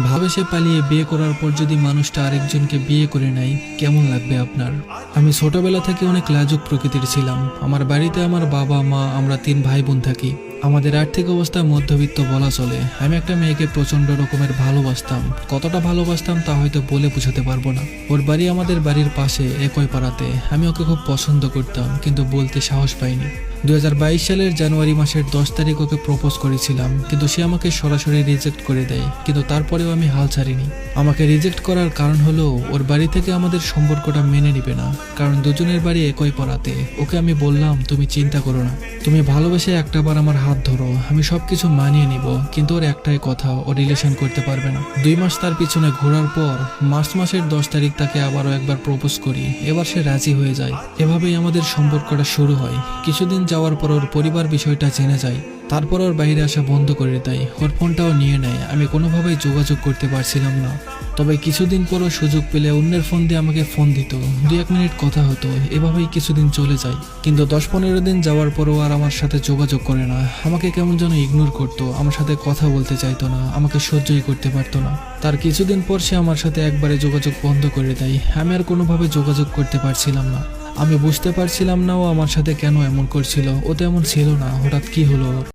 ভালোবেসে পালিয়ে বিয়ে করার পর যদি মানুষটা আরেকজনকে বিয়ে করে নেয় কেমন লাগবে আপনার? আমি ছোটবেলা থেকে অনেক লাজুক প্রকৃতির ছিলাম। আমার বাড়িতে আমার বাবা মা আমরা 3 ভাই বোন থাকি। আমাদের আর্থিক অবস্থা মধ্যবিত্ত বলা চলে। আমি একটা মেয়েকে প্রচন্ড রকমের ভালোবাসতাম। কতটা ভালোবাসতাম তা হয়তো বলে বোঝাতে পারবো না। ওর বাড়ি আমাদের বাড়ির পাশে, একই পাড়াতে। আমি ওকে খুব পছন্দ করতাম, কিন্তু বলতে সাহস পাইনি। 2022 সালের জানুয়ারি মাসের 10 তারিখ ওকে প্রপোজ করেছিলাম, কিন্তু সে আমাকে সরাসরি রিজেক্ট করে দেয়। কিন্তু তারপরেও আমি হাল ছাড়িনি। আমাকে রিজেক্ট করার কারণ হলো ওর বাড়ি থেকে আমাদের সম্পর্কটা মেনে নিবে না, কারণ দুজনের বাড়ি একই পাড়াতে। ওকে আমি বললাম, তুমি চিন্তা করো না, তুমি ভালোবেসে একটাবার আমার হাত ধরো, আমি সবকিছু মানিয়ে নিব। কিন্তু ওর একটাই কথা, ও রিলেশন করতে পারবে না। 2 মাস তার পিছনে ঘোরার পর মার্চ মাসের 10 তারিখ তাকে আবারও একবার প্রপোজ করি। এবার সে রাজি হয়ে যায়। এভাবেই আমাদের সম্পর্কটা শুরু হয়। কিছুদিন যাওয়ার পর ওর পরিবার বিষয়টা জেনে যায়। তারপর ওর বাইরে আসা বন্ধ করে দেয়, ওর ফোনটাও নিয়ে নেয়। আমি কোনোভাবেই যোগাযোগ করতে পারছিলাম না। তবে কিছুদিন পরও সুযোগ পেলে অন্যের ফোন দিয়ে আমাকে ফোন দিত, 2-1 মিনিট কথা হতো। এভাবেই কিছুদিন চলে যায়। কিন্তু 10-15 দিন যাওয়ার পরও আর আমার সাথে যোগাযোগ করে না। আমাকে কেমন যেন ইগনোর করতো, আমার সাথে কথা বলতে চাইতো না, আমাকে সহ্যই করতে পারতো না। তার কিছুদিন পর সে আমার সাথে একবারে যোগাযোগ বন্ধ করে দেয়। আমি আর কোনোভাবে যোগাযোগ করতে পারছিলাম না। আমি বুঝতে পারছিলাম না ও আমার সাথে কেন এমন করছিল। ও তো এমন ছিল না, হঠাৎ কি হলো ওর?